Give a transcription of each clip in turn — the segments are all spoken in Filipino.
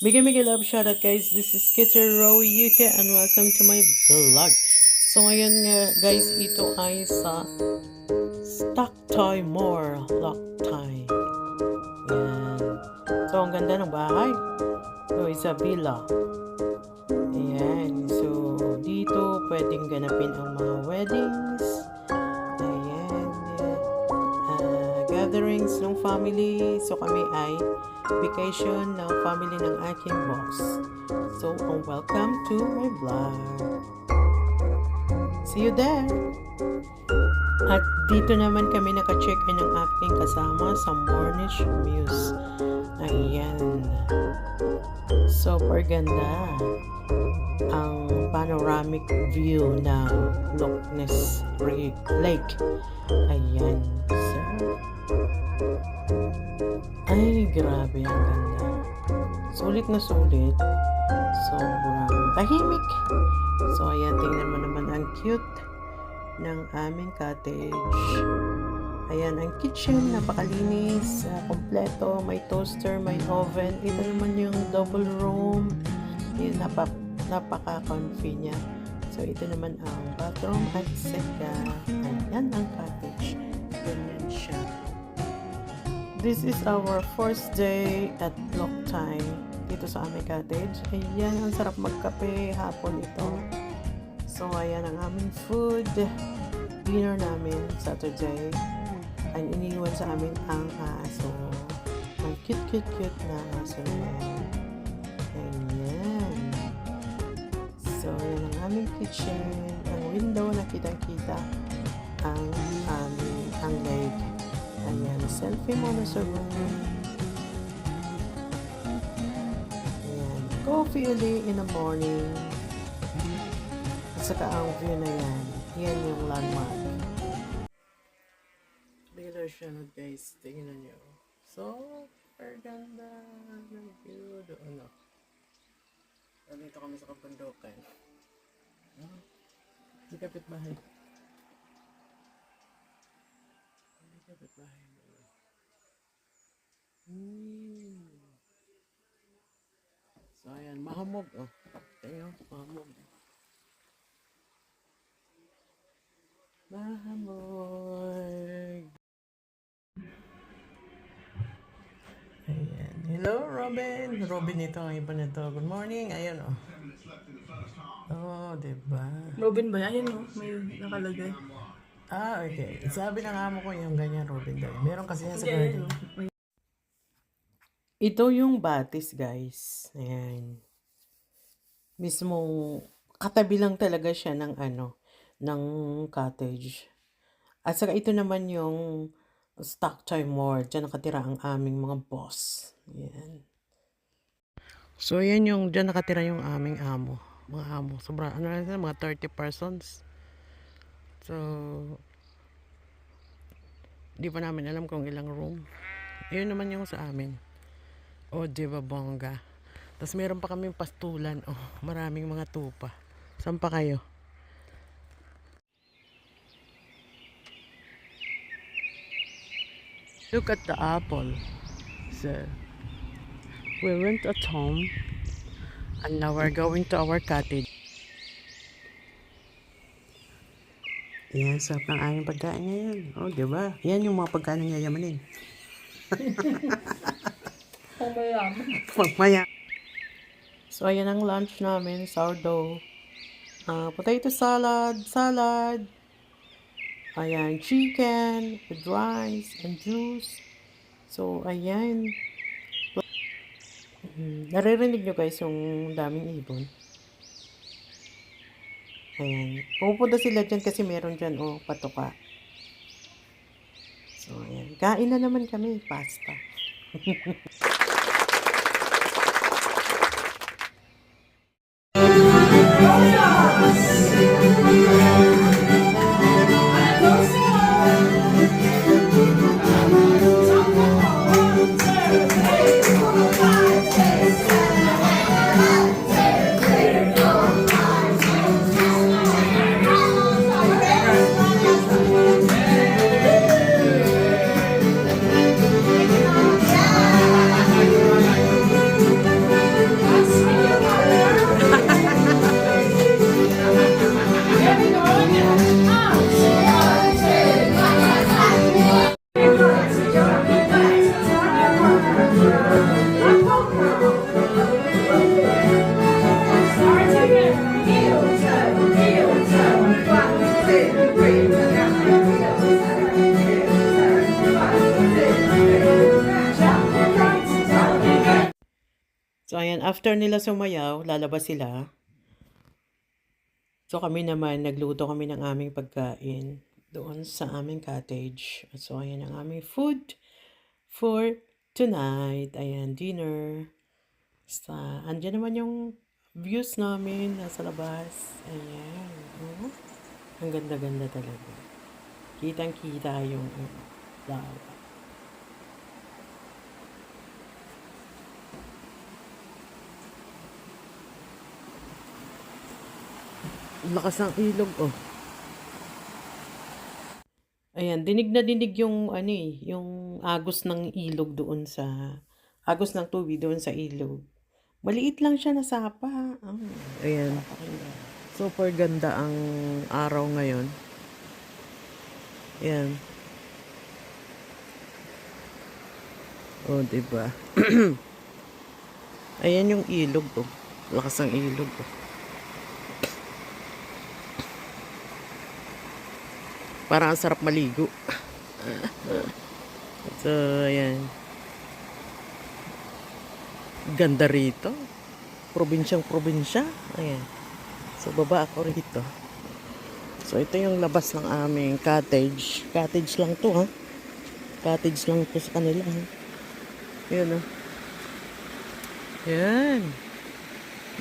Mega love shoutout guys, this is Kitero UK and welcome to my vlog. So ngayon nga guys, ito ay sa Stock Toy More Lock Time. Yan. So ang ganda ng bahay. So it's a villa. Ayan. So dito pwedeng ganapin ang mga weddings. Ayan. Gatherings ng family. So kami ay vacation ng family ng aking boss. So, welcome to my vlog. See you there! At dito naman kami naka-check-in ng aking kasama sa Mornish Muse. Ayan. Super ganda ang panoramic view ng Loch Ness Lake. Ayan. So, ay, grabe, ang ganda. Sulit na sulit. Sobrang tahimik. So, ayan, tingnan mo naman ang cute ng aming cottage. Ayan, ang kitchen, napakalinis, kompleto, may toaster, may oven. Ito naman yung double room. Ayan, napaka-comfy niya. So, ito naman ang bathroom at seka. Ayan ang cottage. Ganyan siya. This is our first day at Loch Time dito sa aming cottage. Ayan, ang sarap magkape hapon ito. So, ayan ang aming food. Dinner namin Saturday. Ang iniwan sa amin ang aso. Ang cute na aso na yan. Ayan. So, ayan ang aming kitchen. Ang window na kitang-kita ang lake. Ayan, selfie muna sa room. Ayan, coffee uli in the morning. At saka ang view na yan. Yan yung landmark. Trailer siya na guys. Tingnan nyo. Super ganda ng view doon. Dito kami sa Kabundukan. Di kapit bahay. Kapit-bahay mo. So, ayan. Mahamog. Oh. Tingnan. Mahamog. Mahamog. Ayan. Hello, Robin. Robin ito. Ang iba nito. Good morning. Ayan, oh. Oh, diba? Robin ba? Ayan, oh. May nakalagay. Ah, okay. Sabi ng amo ko yung ganyan, Robin daw. Meron kasi yan sa garden. Ito yung batis, guys. Ayan. Mismong katabi lang talaga siya ng ng cottage. At saka ito naman yung Stock Toy More. Diyan nakatira ang aming mga boss. Ayan. So, yan yung diyan nakatira yung aming amo. Mga amo. Sobra, mga 30 persons. So, di pa namin alam kung ilang room. Yun naman yung sa amin. Oh, diba bongga. Tapos meron pa kaming pastulan. Oh, maraming mga tupa. Saan pa kayo? Look at the apple. So, we went at home. And now we're going to our cottage. Yan, sarap ng aming pagkain ngayon. Oh, diba? Yan yung mga pagkain ng yayamanin. Pagmayaman. So, ayan ang lunch namin. Sourdough. Potato salad. Ayan, chicken with rice and juice. So, ayan. Naririnig nyo guys yung daming ibon. Ayan. Pupunta sila dyan kasi meron dyan, oh, patuka. So, ayan. Kain na naman kami. Pasta. So, ayan, after nila sumayaw, lalabas sila. So, kami naman, nagluto kami ng aming pagkain doon sa aming cottage. So, ayan ang aming food for tonight. Ayan, dinner. Andyan naman yung views namin nasa labas. Ayan. Oh, ang ganda-ganda talaga. Kitang-kita yung lawa. Ang lakas ng ilog, oh. Ayan, dinig na dinig yung yung agos ng ilog doon sa agos ng tubig doon sa ilog. Maliit lang siya na sapa. Oh, ayan. Super ganda ang araw ngayon. Ayan. Oh, diba? Ayan yung ilog, oh. Lakas ng ilog, oh. Parang ang sarap maligo. So, ayan. Ganda rito. Probinsyang-probinsya. Ayan. So, baba ako rito. So, ito yung labas ng aming cottage. Cottage lang to, ha? Cottage lang to sa kanila, ha? Ayan, oh. Ayan.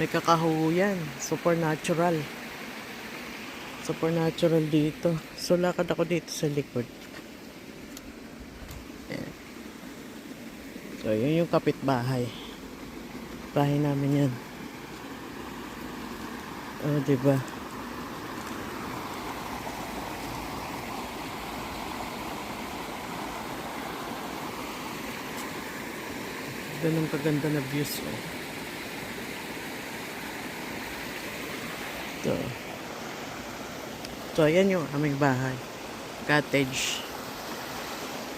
May kakahuyan. Supernatural. Supernatural dito. So, lakad ako dito sa likod. Ayan. So, yun yung kapitbahay. Bahay namin yan. Oh, diba? Ganun kaganda na views. Oh. Ito. So, ayan yung aming bahay. Cottage.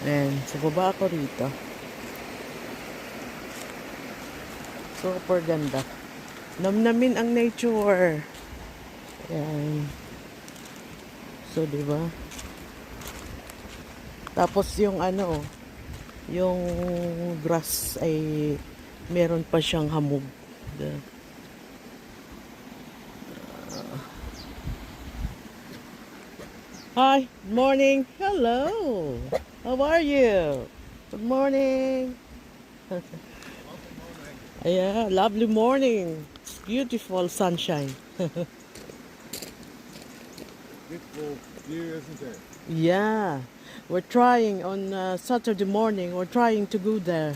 Ayan. So, baba ako rito. Super ganda. Namnamin ang nature. Ayan. So, diba? Tapos yung yung grass ay meron pa siyang hamog. Hi, good morning. Hello. How are you? Good morning. Yeah, lovely morning. It's beautiful sunshine. Beautiful view, isn't it? Yeah, we're trying on Saturday morning. We're trying to go there,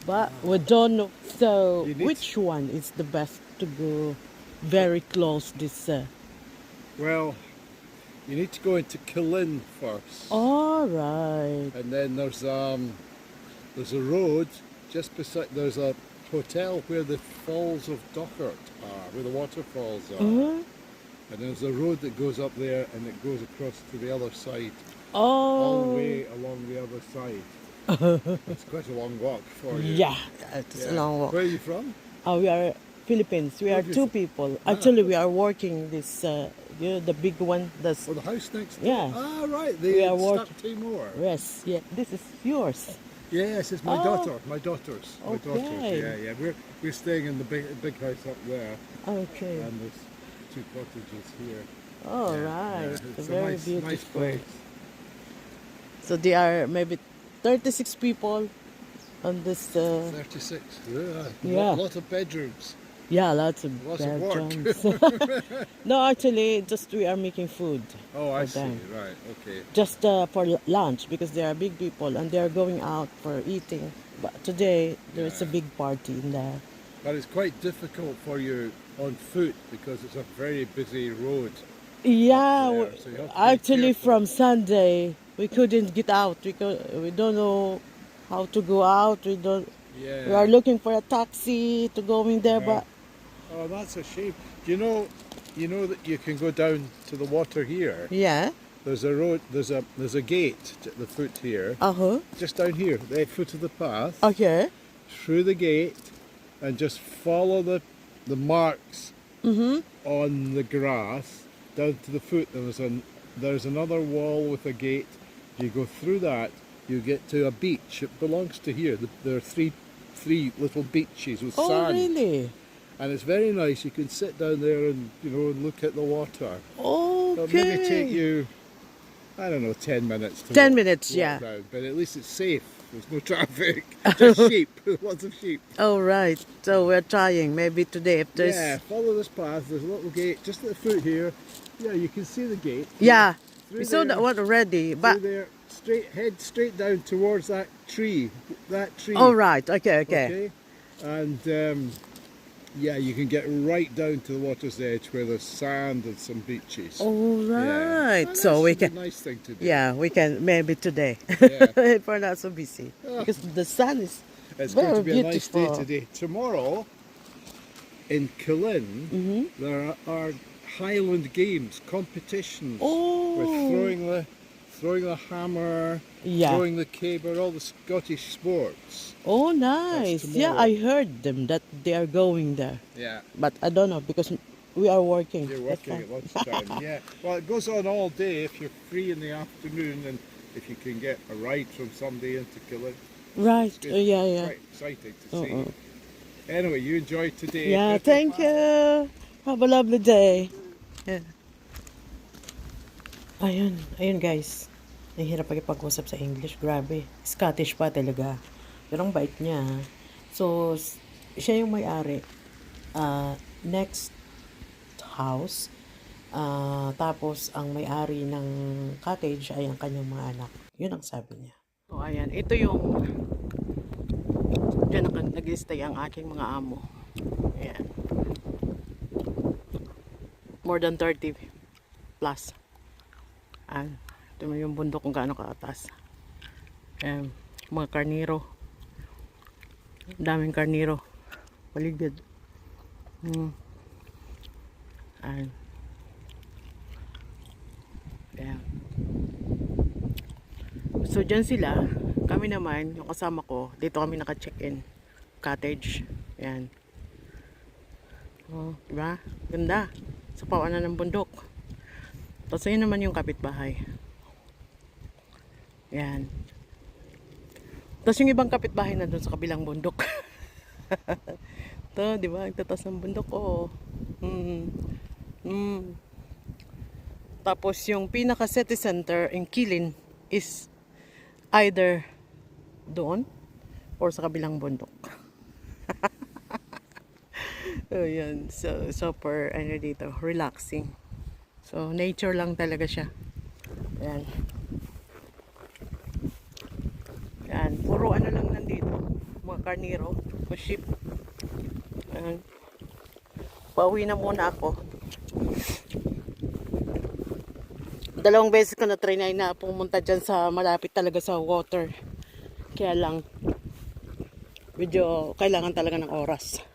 but we don't know. So, You need which one is the best to go? Very close this. Well, you need to go into Killin first, All right. and then there's a road just beside. There's a hotel where the Falls of Dochart are, where the waterfalls are, Uh-huh. and there's a road that goes up there, and it goes across to the other side, all the Oh. way along the other side. It's quite a long walk for you. Yeah, it's a long walk. Where are you from? We are Philippines. We are two people. Actually, we are working this. The big one. That's Oh, the house next. Yeah. Ah, right. We The are Stuck Timor. yes. Yeah, this is yours. Yes, it's my Oh. daughter. My daughters. My daughters. Okay. Yeah. We're staying in the big house up there, Okay. and there's two cottages here. All Yeah, right. yeah. It's Very a nice beautiful. place. So there are maybe 36 people on this. 36. Yeah. Lot of bedrooms. Yeah, lots of Lots of work. bedrooms. No, actually, just we are making food. Oh, I For see. them. Right. Okay. Just for lunch because they are big people and they are going out for eating. But today there is a big party in there. But it's quite difficult for you on foot because it's a very busy road. Yeah, there, so you have to be actually careful. from Sunday we couldn't get out because we don't know how to go out. We Yeah. are looking for a taxi to go in there, but Oh, that's a shame. You know that you can go down to the water here. yeah, There's a road. There's a gate at the foot here. Just down here, the foot of the path. okay, Through the gate, and just follow the marks on the grass down to the foot. There's another wall with a gate. You go through that, you get to a beach. It belongs to here. There are three three little beaches with Oh, sand, really? and it's very nice. You can sit down there and and look at the water. It'll Okay. maybe take you, I don't know, 10 minutes to 10 walk, minutes, walk yeah. down, but at least it's safe. There's no traffic. Just sheep, lots of sheep. Oh, right. So we're trying. Maybe today if there's... Yeah, follow this path. There's a little gate just at the foot here. Yeah, you can see the gate. Yeah. Through We saw there, that one already. through But... there, head straight down towards that tree. That tree. Oh, right. Okay. Okay. And yeah, you can get right down to the water's edge where there's sand and some beaches. All Yeah. right. And So we that's a can... nice thing to do. Yeah, we can maybe today. Yeah. If we're not so busy. Oh. Because the sun is It's very going to be a nice day beautiful. today. Tomorrow in Killin, Mm-hmm. there are Highland Games competitions Oh. with throwing the hammer, Yeah. throwing the caber, all the Scottish sports. Oh, nice. Yeah, tomorrow. I heard them that they are going there. Yeah, But I don't know because we are working. you're That's working why. at lunchtime. Yeah, well, it goes on all day if you're free in the afternoon and if you can get a ride from somebody into Killin. Right. It's Yeah. quite exciting to see. Uh-uh. Anyway, you enjoy today. Yeah, thank you. Have a lovely day. Yeah. Ayun guys. Nahihirap pag-usap sa English. Grabe. Scottish pa talaga. Pero ang bait niya. So, siya yung may-ari. Next house. Tapos, ang may-ari ng cottage ay ang kanyang mga anak. Yun ang sabi niya. So, ayan. Ito yung diyan nag-stay ang aking mga amo. Ayan. More than 30 plus. Ayan. Ito yung bundok kung gaano kaatas. Ayan. Mga karniro. Daming karniro. Paligid. Ayan. Ayan. So, dyan sila. Kami naman, yung kasama ko, dito kami naka-check-in. Cottage. Ayan. Oh, diba? Ganda. Sa pawanan ng bundok. Tapos, yun naman yung kapitbahay. Ayan. Tapos, yung ibang kapitbahay na doon sa kabilang bundok. Ito, diba? Nagtatas ng bundok ko. Tapos, yung pinaka-city center in Killin is either doon or sa kabilang bundok. Oh, yan. So, super, dito, relaxing. So, nature lang talaga siya. Ayan. Ayan. Puro lang nandito. Mga karniro. Mga sheep. Ayan. Pauwi na muna ako. Dalawang beses ko na try na pumunta dyan sa malapit talaga sa water. Kaya lang, medyo kailangan talaga ng oras.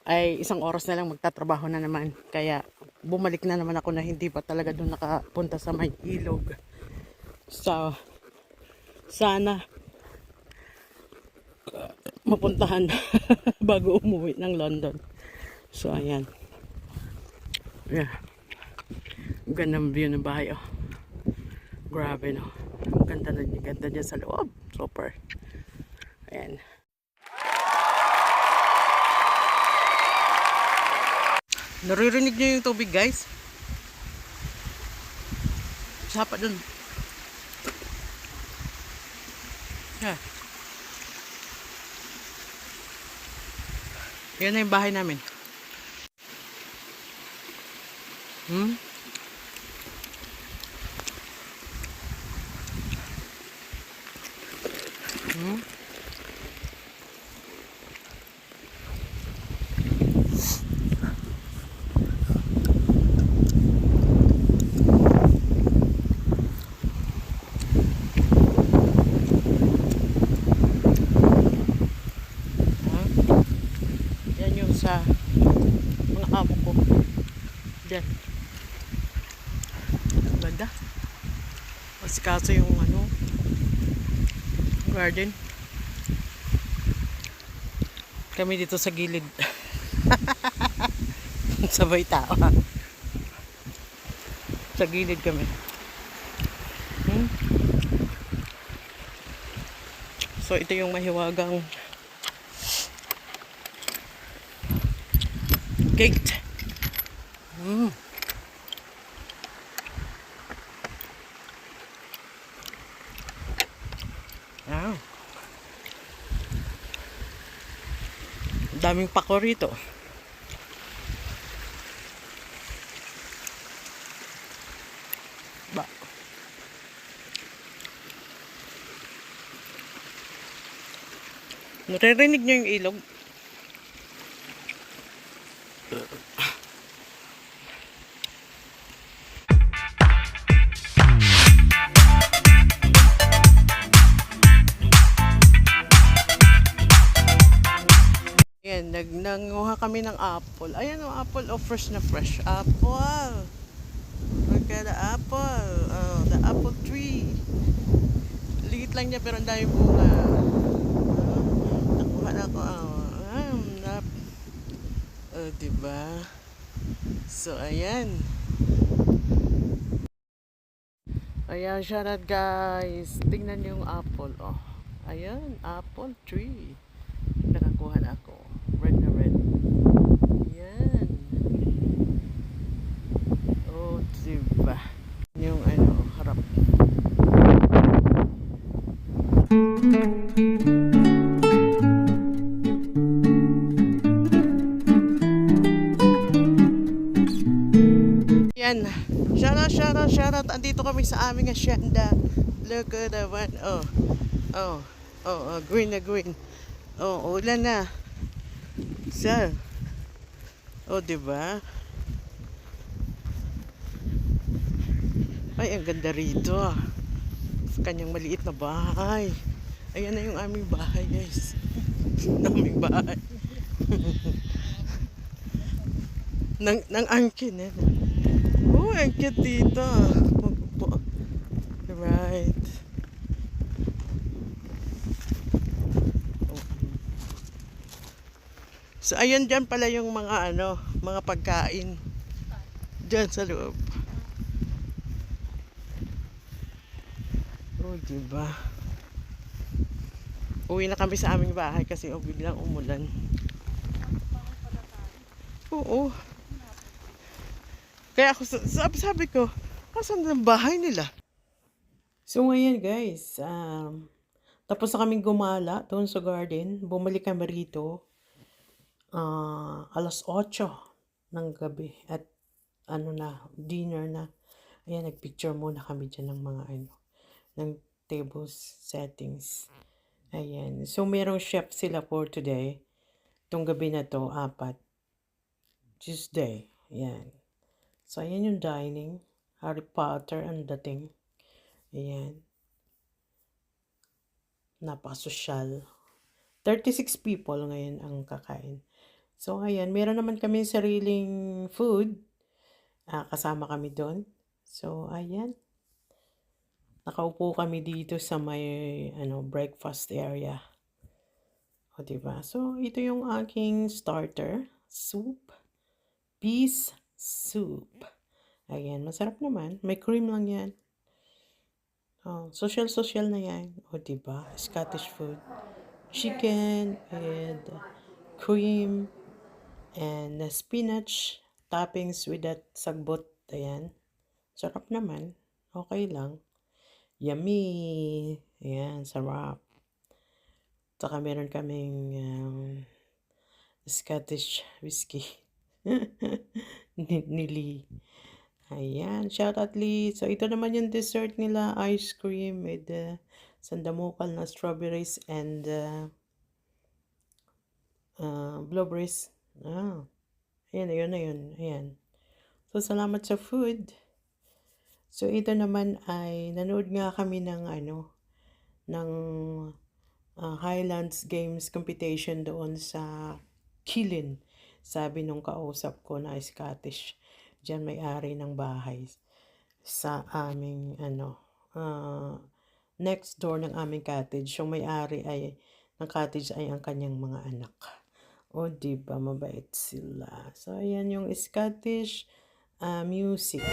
Ay, isang oras na lang magtatrabaho na naman. Kaya, bumalik na naman ako na hindi pa talaga doon nakapunta sa may ilog. So, sana mapuntahan bago umuwi ng London. So, ayan. Yeah. Gandang view ng bahay, oh. Grabe, no. Ganda niya sa loob. Super. Ayan. Naririnig niyo yung tubig, guys? Sapa dun. Yeah. Yan na yung bahay namin. Yan yung sa mga amo ko. Diyan. Ganda. Kasi kaso yung garden. Kami dito sa gilid. Sabay tao. Sa gilid kami. So ito yung mahiwagang Cupcake. Wow. Daming pako rito. Ba. Naririnig niyo yung ilog? Ayan, nanguha kami ng apple. Ayan o, apple. Oh, fresh na fresh. Apple. Look at the apple. Oh, the apple tree. Liit lang niya pero ang dami bunga. Nakuha na ako. Diba? So, ayan. Ayan, shoutout guys. Tingnan niyo yung apple. Oh. Ayan, apple tree. Nakakuha na ako. Red na red. Ayan. Oh, diba? Yung harap. Yan. Shoutout. Andito kami sa aming asyenda. Look at that one. Green na green. Oh, ulan na. So. Oh, diba? Ay, ang ganda rito. Kanyang maliit na bahay. Ayan na yung aming bahay, guys. Aming bahay. nang angkin, eh. Oh, ang cute dito. Right. So, ayun dyan pala yung mga mga pagkain. Dyan sa loob. Oh, diba? Uwi na kami sa aming bahay kasi biglang umulan. Oo. Kaya ako, sabi ko, asan ang bahay nila? So, ngayon guys, tapos na kaming gumala doon sa garden. Bumalik kami rito. Alas 8 ng gabi at dinner na. Ayan, nagpicture muna kami dyan ng mga ng tables settings. Ayan. So, merong chef sila for today. Itong gabi na to, 4. Tuesday. Ayan. So, ayan yung dining. Harry Potter ang dating. Ayan. Napakasosyal. 36 people ngayon ang kakain. So, ayan. Meron naman kami sariling food. Kasama kami doon. So, ayan. Nakaupo kami dito sa may breakfast area. O, diba? So, ito yung aking starter. Soup. Peas soup. Ayan. Masarap naman. May cream lang yan. Oh, social na yan. O, diba? Scottish food. Chicken with cream and spinach toppings with that sagbot. Ayan. Sarap naman. Okay lang. Yummy. Ayan, sarap. Saka meron kaming Scottish whiskey. ni Lee. Ayan, shout out Lee. So, ito naman yung dessert nila. Ice cream with sandamukal na strawberries and blueberries. Ayan, ayun. Ayan. So, salamat sa food. So, ito naman ay nanood nga kami ng Highlands Games competition doon sa Kilin. Sabi nung kausap ko na Scottish. Diyan may-ari ng bahay sa aming next door ng aming cottage. Yung may-ari ng cottage ay ang kanyang mga anak. O, diba? Mabait sila. So, ayan yung Scottish music.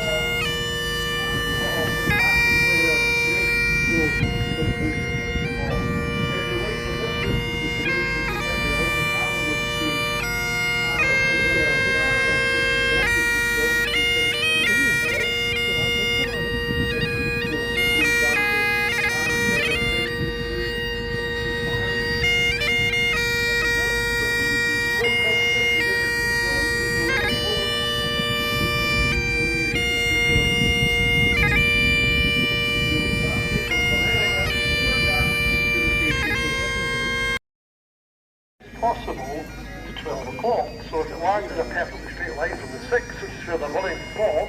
possible to 12 o'clock. So if it lands in a perfect straight line from the 6, which is where they're running from,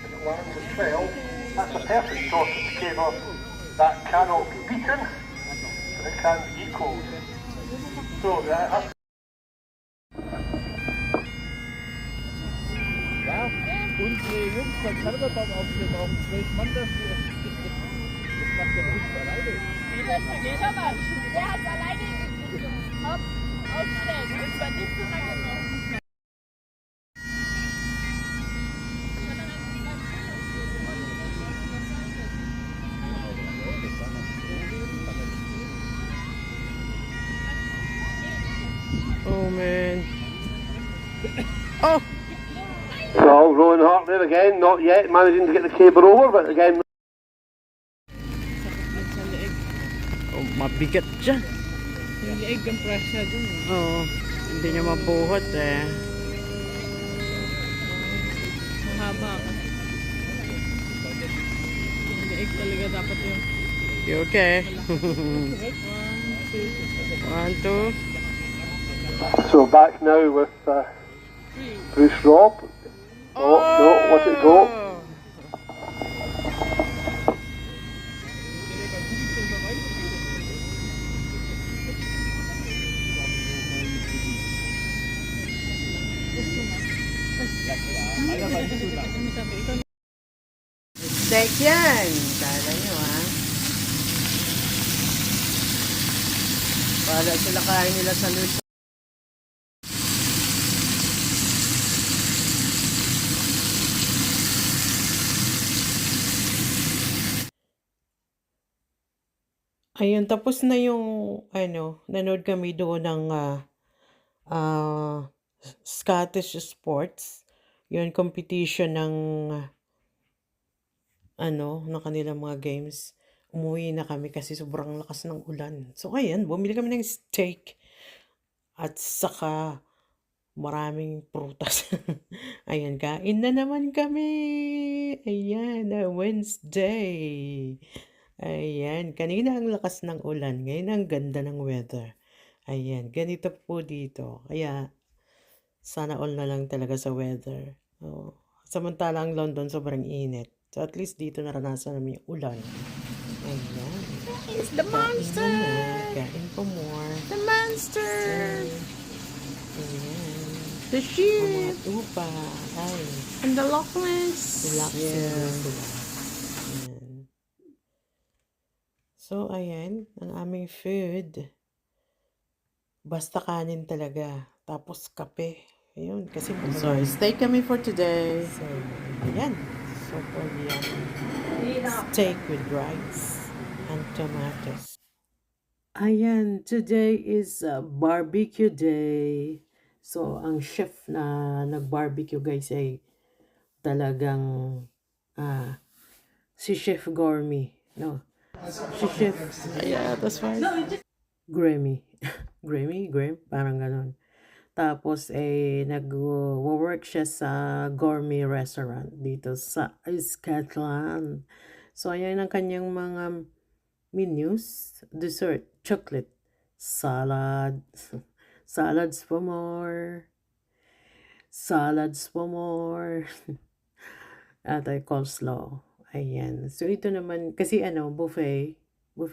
if it lands at 12, that's a perfect sausage caver that cannot be beaten, and it can be equalled. So that has Ja, unsere Jungs beim Karnevalbaum aufstehen, brauchen 12 Mann dafür. Das macht der Hund alleine. Schau mal, der hat es alleine hingekriegt. Hopp, aufstellen. Und zwar nicht so lange noch. Oh man. Oh! So, Rowan Hartnett again, not yet managing to get the cable over, but again. Oh, mabigat dyan. Yung leeg ang pressure dun. Oo. Hindi niya mabuhat eh. Mahaba ka. Yung leeg talaga dapat yung You okay? 1, 2, 1, 2. So back now with Bruce Robb. Oh, no, let it go. Steak yan! Kala nyo ha? Wala sila kain nila sa luto. Ayun, tapos na yung, nanood kami doon ng Scottish Sports. Yun, competition ng, ng kanilang mga games. Umuwi na kami kasi sobrang lakas ng ulan. So, ayan, bumili kami ng steak at saka maraming prutas. Ayan, kain na naman kami. Ayan, Wednesday. Ayan, kanina ang lakas ng ulan. Ngayon ang ganda ng weather. Ayan, ganito po dito. Kaya, sana all na lang talaga sa weather. Oh. Samantala ang London sobrang init. So at least dito naranasan namin yung ulan. Ayan. It's the monster! Kain po more. The monster! Ayan. The sheep! Mga tupa. Ay. And the Loch Ness! Relax Yeah. sila. Ayan. So, ayan. Ang aming food. Basta kanin talaga. Tapos kape. Ayun. Kasi so, steak kami for today. So, ayan. Super yummy. Steak with rice and tomatoes. Ayan. Today is barbecue day. So, ang chef na nag-barbecue guys ay talagang si Chef Gourmet. No. Si Chef. Yeah, that's right. Grammy. Graham? Parang ganon. Tapos, nag-work siya sa gourmet restaurant dito sa Scotland. So, ayan ang kanyang mga menus. Dessert, chocolate, salad, salads for more, at ay coleslaw. Ayan. So, ito naman, kasi buffet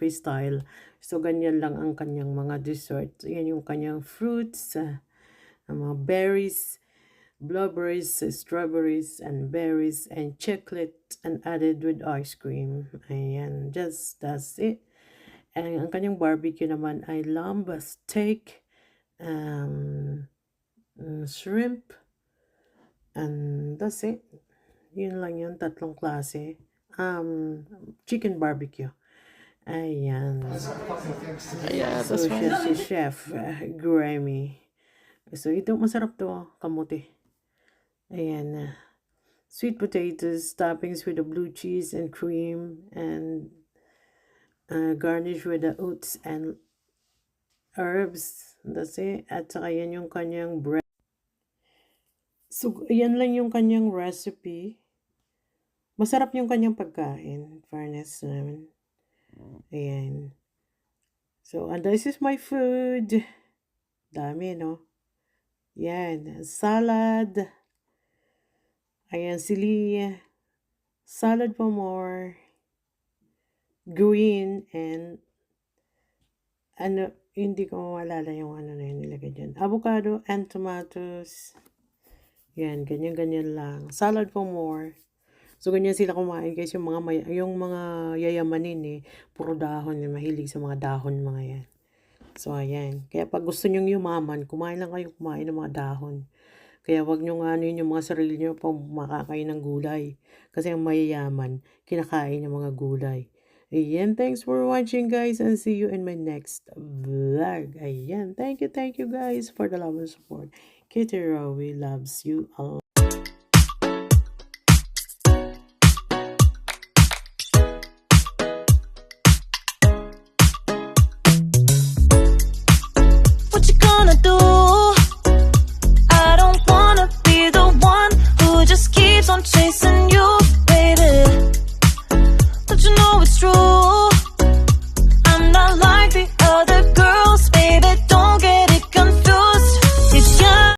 style. So, ganyan lang ang kanyang mga desserts. Ayan yung kanyang fruits, ang mga berries, blueberries, strawberries, and berries, and chocolate, and added with ice cream. Ayan, that's it. And ang kanyang barbecue naman ay lamb, steak, shrimp, and that's it. Yun lang yun, tatlong klase. Chicken barbecue. Ayan. Ayan, so siya si Chef Grammy. So, ito, masarap to, kamote. Ayan. Sweet potatoes, toppings with the blue cheese and cream, and garnish with the oats and herbs. That's it. At saka yan yung kanyang bread. So, yan lang yung kanyang recipe. Masarap yung kanyang pagkain. Fairness namin. Ayan. So, and this is my food. Dami, no? Yan. Salad. Ayan, sili. Salad for more. Green and ano, hindi ko maalala yung ano na yun nilagay dyan. Avocado and tomatoes. Yan, ganyan-ganyan lang. Salad for more. So, ganyan sila kumain guys, yung mga yayamanin eh. Puro dahon, mahilig sa mga dahon mga yan. So, ayan. Kaya pag gusto nyong yumaman, kumain lang kayo kumain ng mga dahon. Kaya wag nyo nga ano yun, yung mga sarili nyo pag makakain ng gulay. Kasi ang mayayaman, kinakain ng mga gulay. Ayan, thanks for watching guys and see you in my next vlog. Ayan, thank you guys for the love and support. Kitty Rowie loves you all. What you gonna do? I don't wanna be the one who just keeps on chasing you, baby. Don't you know it's true?